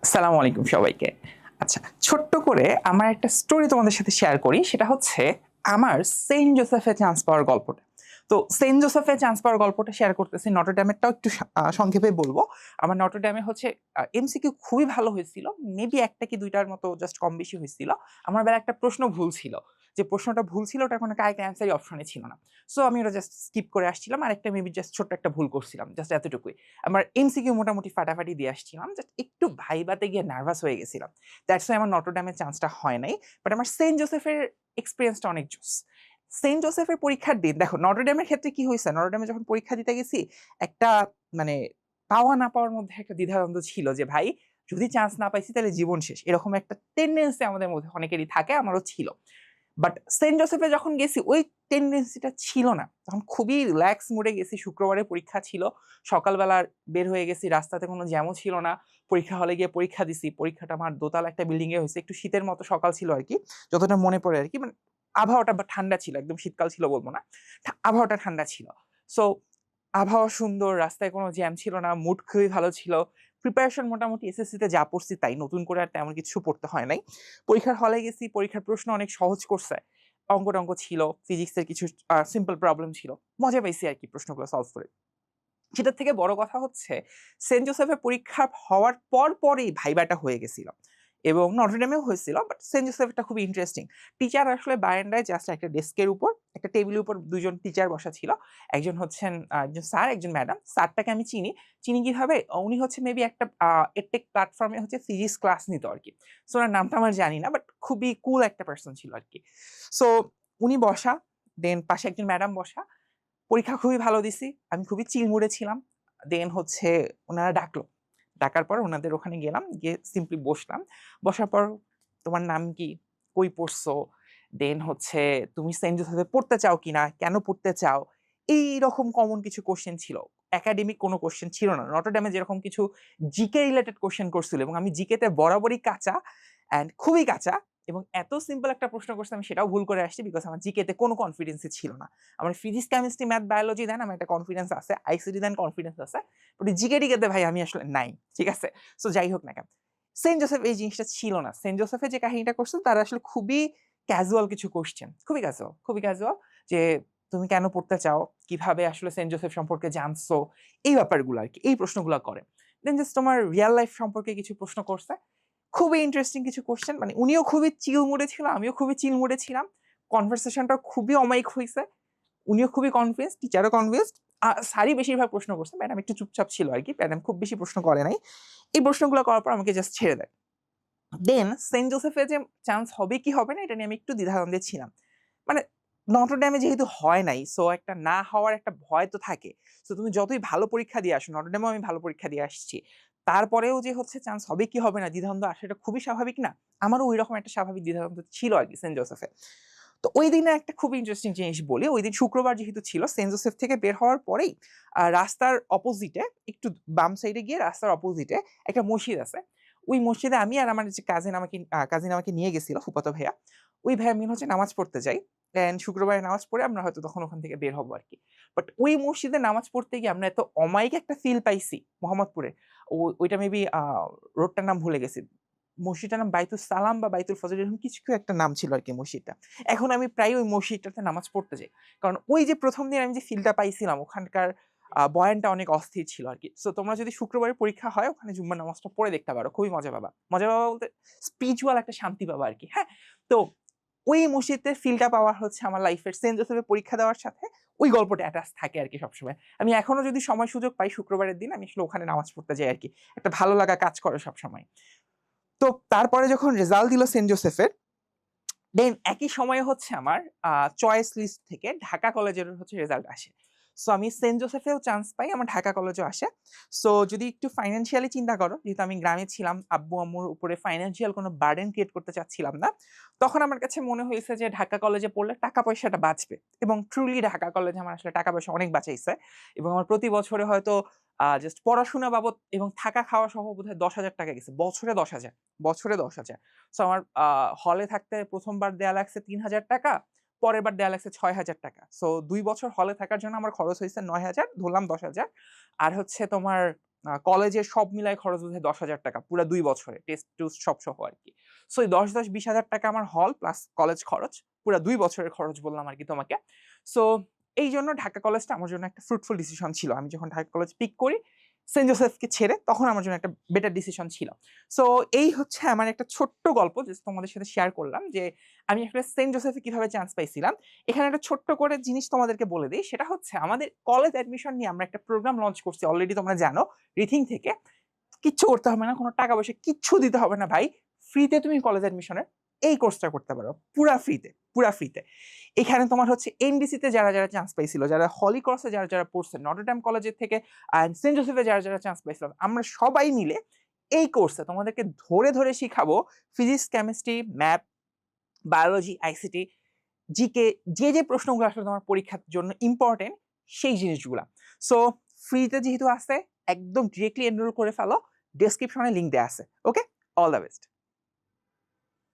আসসালামু আলাইকুম সবাইকে। আচ্ছা, ছোট্ট করে আমার একটা স্টোরি তোমাদের সাথে শেয়ার করি। সেটা হচ্ছে আমার সেন্ট জোসেফে চান্স পাওয়ার গল্পটা। তো সেন্ট জোসেফে চান্স পাওয়ার গল্পটা শেয়ার করতেছি। নটর ডেমেরটাও একটু সংক্ষেপে বলব। আমার নটর ডেমে হচ্ছে এমসিকিউ খুবই ভালো হয়েছিল। মেবি ১ টা কি ২ টার মতো জাস্ট কম বেশি হয়েছিল। আমার বেলায় একটা প্রশ্ন ভুল ছিল। যে প্রশ্নটা ভুল ছিল ওটার কোনো কারেক্ট অ্যান্সারই অপশনে ছিল না। সো আমি ওটা জাস্ট স্কিপ করে আসছিলাম। আরেকটা মেবি জাস্ট ছোট্ট একটা ভুল করছিলাম। জাস্ট এতটুকুই। আমার এমসিকিউ মোটামুটি ফাটাফাটি দিয়ে আসছিলাম। জাস্ট একটু ভাইবাতে গিয়ে নার্ভাস হয়ে গেছিলাম। দ্যাটস ওয়াই আমার নটর ডেমের চান্সটা হয় নাই। বাট আমার সেন্ট জোসেফের এক্সপেরিয়েন্সটা অনেক জোস। সেন্ট জোসেফের পরীক্ষার দিন দেখো নটর ডেমের ক্ষেত্রে কি হইছে? নটর ডেমে যখন পরীক্ষা দিতে গেছি একটা মানে পাওয়া না পাওয়ার মধ্যে একটা দ্বিধাদ্বন্দ্ব ছিল যে ভাই যদি চান্স না পাইছি তাহলে জীবন শেষ। এরকম একটা টেনডেন্সি আমাদের মধ্যে অনেকেরই থাকে, আমারও ছিল। বাট সেন্ট জোসেফে যখন গেছি ওই টেন্ডেন্সিটা ছিল না। তখন খুবই রিল্যাক্স মুডে গেছি। শুক্রবারে পরীক্ষা ছিল। সকালবেলা বের হয়ে গেছি। রাস্তাতে কোনো জ্যামও ছিল না। পরীক্ষা হলে গিয়ে পরীক্ষা দিছি। পরীক্ষাটা আমার দোতলা একটা বিল্ডিং এ হইছে। একটু শীতের মতো সকাল ছিল আরকি। যতটা মনে পড়ে আরকি। মানে আবহাওয়াটা ঠান্ডা ছিল। একদম শীতকাল ছিল বলব না। আবহাওয়াটা ঠান্ডা ছিল। সো আবহাওয়া সুন্দর, রাস্তায় কোনো জ্যাম ছিল না। মুড খুবই ভালো ছিল। প্রিপারেশন মোটামুটি এসএসসি তে যা পড়ছি তাই। নতুন করে আর তেমন কিছু পড়তে হয় নাই। পরীক্ষার হলে গেছি। পরীক্ষার প্রশ্ন অনেক সহজ করছে। অঙ্ক-টঙ্ক ছিল, ফিজিক্সের কিছু সিম্পল প্রবলেম ছিল। মজা পাইছি আরকি প্রশ্নগুলো সলভ করে। সেটার থেকে বড় কথা হচ্ছে সেন্ট জোসেফের পরীক্ষা হওয়ার পরই ভাইবাটা হয়ে গেছিল। এবং নটরডেমেও হয়েছিল। বাট সেন্ট জোসেফেরটা খুবই ইন্টারেস্টিং। টিচার আসলে বারান্দায় জাস্ট একটা ডেস্কের উপর, একটা টেবিলের উপর ২ জন টিচার বসা ছিল। একজন হচ্ছেন একজন স্যার, একজন ম্যাডাম। স্যারটাকে আমি চিনি। চিনি কিভাবে? উনি হচ্ছে মেবি একটা এডটেক প্ল্যাটফর্মে হচ্ছে ফিজিক্স ক্লাস নিত আরকি। সো উনার নামটা আমার জানি না। বাট খুবই কুল একটা পারসন ছিল আরকি। সো উনি বসা, দেন পাশে একজন ম্যাডাম বসা। পরীক্ষা খুবই ভালো দিছি। আমি খুবই চিল মুড এ ছিলাম। দেন হচ্ছে উনারা ডাকলো। ডাকার পর উনাদের ওখানে গেলাম। গিয়ে সিম্পলি বসলাম। বসার পর তোমার নাম কি? কই পড়ছো? দেন হচ্ছে তুমি সেন্ট জোসেফে পড়তে চাও কিনা? কেন পড়তে চাও? এইরকম কমন কিছু কোয়েশ্চেন ছিল। একাডেমিক কোনো কোয়েশ্চেন ছিল না। নটরডেমে যেরকম কিছু জিকে রিলেটেড কোয়েশ্চেন করছিল এবং আমি জিকে তে বরাবরই কাঁচা অ্যান্ড খুবই কাঁচা এবং এত সিম্পল একটা প্রশ্ন করছে আমি সেটাও ভুল করে আসছি বিকজ আমার জিকে তে কোনো কনফিডেন্সই ছিল না। আমার ফিজিক্স, কেমিস্ট্রি, ম্যাথ, বায়োলজি দেন আমার একটা কনফিডেন্স আছে। আইসিটি দেন কনফিডেন্স আছে। বাট জিকে টিকেতে ভাই আমি আসলে নাই। ঠিক আছে? সো যাই হোক না কেন। সেন্ট জোসেফ এই জিনিসটা ছিল না। সেন্ট জোসেফে যে কাহিনীটা করছেন তারা আসলে খুবই ক্যাজুয়াল কিছু কোয়েশ্চেন। খুবই ক্যাজুয়াল, খুবই ক্যাজুয়াল যে তুমি কেন পড়তে চাও? কিভাবে আসলে সেন্ট জোসেফ সম্পর্কে জানছো? এই ব্যাপারগুলো আরকি। এই প্রশ্নগুলা করে। দেন জাস্ট তোমার রিয়াল লাইফ সম্পর্কে কিছু প্রশ্ন করছে। খুবই ইন্টারেস্টিং কিছু কোয়েশ্চেন মানে উনিও খুবই চিল মুড এ ছিল, আমিও খুবই চিল মুড এ ছিলাম। কনভারসেশনটা খুবই অমায়িক হইছে। উনিও খুবই কনফিডেন্স, টিচারও কনভিন্সড। স্যারই বেশিরভাগ প্রশ্ন করছে। ম্যাডাম একটু চুপচাপ ছিল আরকি। ম্যাডাম খুব বেশি প্রশ্ন করে নাই। এই প্রশ্নগুলো করার পর আমাকে জাস্ট ছেড়ে দেয়। দেন সেন্ট জোসেফে যে চান্স হবে কি হবে না এটা নিয়ে আমি একটু দ্বিধাদ্বন্দ্বে ছিলাম। মানে নটরডেমে যেহেতু হয় নাই সো একটা না হওয়ার একটা ভয় তো থাকে। সো তুমি যতই ভালো পরীক্ষা দিয়ে আসো, নটরডেমেও আমি ভালো পরীক্ষা দিয়ে আসছি। তারপরেও যে হচ্ছে চান্স হবে কি হবে না দ্বিধাদ্বন্দ্ব আসাটা খুবই স্বাভাবিক না? আমারও ঐরকম একটা স্বাভাবিক দ্বিধাদ্বন্দ্ব ছিল আরকি সেন্ট জোসেফে। তো ওই দিনে একটা খুব ইন্টারেস্টিং জিনিস বলি। ওইদিন শুক্রবার যেহেতু ছিল সেন্ট জোসেফ থেকে বের হওয়ার পরেই রাস্তার অপোজিটে একটু বাম সাইডে গিয়ে রাস্তার অপোজিটে একটা মসজিদ আছে। ওই মসজিদে আমি আর আমার যে কাজিন আমাকে নিয়ে গেছিল ফুফাতো ভাইয়া। ওই ভাইয়া মিল হচ্ছে নামাজ পড়তে যাই। অ্যান্ড শুক্রবারে নামাজ পড়ে আমরা হয়তো তখন ওখান থেকে বের হবো আরকি। বাট ওই মসজিদে নামাজ পড়তে গিয়ে আমরা এত অমায়িক একটা ফিল পাইছি মোহাম্মদপুরে। ওইটা মেবি রোডটার নাম ভুলে গেছি। মসজিদটার নাম বাইতুস সালাম বা বাইতুল ফজর এরকম কিছু একটা নাম ছিল আরকি মসজিদটা। এখন আমি প্রায় ওই মসজিদটাতে নামাজ পড়তে যাই। কারণ ওই যে ১ম দিন আমি যে ফিলটা পাইছিলাম ওখানকার বয়ানটা অনেক অস্থির ছিল আরকি। সো তোমরা যদি শুক্রবারে পরীক্ষা হয় ওখানে জুম্মার নামাজটা পড়ে দেখতে পারো। খুবই মজা পাবা। মজা পাবা বলতে স্পিরিচুয়াল একটা শান্তি পাবা আরকি। হ্যাঁ? তো ওই মসজিদের ফিলটা পাওয়া হচ্ছে আমার লাইফের সেন্ট জোসেফের পরীক্ষা দেওয়ার সাথে ওই গল্পটা অ্যাটাচ থাকে আরকি সবসময়। আমি এখনো যদি সময় সুযোগ পাই শুক্রবারের দিন আমি আসলে ওখানে নামাজ পড়তে যাই আরকি। একটা ভালো লাগা কাজ করে সবসময়। তো তারপরে যখন রেজাল্ট দিল সেন্ট জোসেফের, দেন একই সময়ে হচ্ছে আমার চয়েস লিস্ট থেকে ঢাকা কলেজের হচ্ছে রেজাল্ট আসে। সো আমি সেন্ট জোসেফেও চান্স পাই, আমার ঢাকা কলেজেও আসে। সো যদি একটু ফাইন্যান্সিয়ালি চিন্তা করো, যেহেতু আমি গ্রামে ছিলাম, আব্বু-আম্মুর উপরে ফাইন্যান্সিয়াল কোনো বার্ডেন ক্রিয়েট করতে চাচ্ছিলাম না। তখন আমার কাছে মনে হয়েছে যে ঢাকা কলেজে পড়লে টাকা-পয়সাটা বাঁচবে এবং ট্রুলি ঢাকা কলেজে আমার আসলে টাকা-পয়সা অনেক বাঁচাইছে এবং আমার প্রতি বছরে হয়তো জাস্ট পড়াশোনা বাবদ এবং থাকা খাওয়া সহ বোধহয় ৳১০,০০০ গেছে। বছরে ১০,০০০ বছরে ১০,০০০। সো আমার হলে থাকতে ১ম বার দেয়া লাগছে ৳৩,০০০ পরের বার দেয়া লাগছে ৳৬,০০০ সো ২ বছর হলে থাকার জন্য আমার খরচ হইছে ৯,০০০ ধরলাম ১০,০০০ আর হচ্ছে তোমার কলেজের সব মিলায় খরচ হচ্ছে 10,000 টাকা পুরো 2 বছরে, টেস্ট টুস্ট সব সহ আর কি। সো এই 10-20 হাজার টাকা আমার হল প্লাস কলেজ খরচ, পুরো 2 বছরের খরচ বললাম আর কি তোমাকে। সো এই জন্য ঢাকা কলেজটা আমার জন্য একটা ফ্রুটফুল ডিসিশন ছিল। আমি যখন ঢাকা কলেজ পিক করি সেন্ট জোসেফকে ছেড়ে, তখন আমার জন্য একটা বেটার ডিসিশন ছিল। সো এই হচ্ছে আমার একটা ছোট্ট গল্প যে তোমাদের সাথে শেয়ার করলাম, যে আমি আসলে সেন্ট জোসেফে কিভাবে চান্স পাইছিলাম। এখানে একটা ছোট্ট করে জিনিস তোমাদেরকে বলে দিই, সেটা হচ্ছে আমাদের কলেজ অ্যাডমিশন নিয়ে আমরা একটা প্রোগ্রাম লঞ্চ করছি অলরেডি, তোমরা জানো, রিথিং থেকে। কিচ্ছু করতে হবে না, কোনো টাকা পয়সা কিচ্ছু দিতে হবে না ভাই, ফ্রিতে তুমি কলেজ অ্যাডমিশনের এই কোর্সটা করতে পারো, পুরা ফ্রিতে, পুরা ফ্রিতে। এখানে তোমার হচ্ছে এনডিসিতে যারা যারা চান্স পাইছিল, যারা হলি ক্রসে যারা যারা পড়ছে, নটরডেম কলেজের থেকে আর সেন্ট জোসেফে যারা যারা চান্স পাইছিল, আমরা সবাই মিলে এই কোর্সে তোমাদেরকে ধরে ধরে শিখাবো physics, chemistry, math, biology, ICT, GK, যে যে প্রশ্নগুলো আসলে তোমার পরীক্ষার জন্য ইম্পর্টেন্ট সেই জিনিসগুলো। সো ফ্রিতে যেহেতু আছে, একদম ডিরেক্টলি এনরোল করে ফেলো, ডেসক্রিপশনে লিঙ্ক দেওয়া আছে। ওকে, অল দ্য বেস্ট।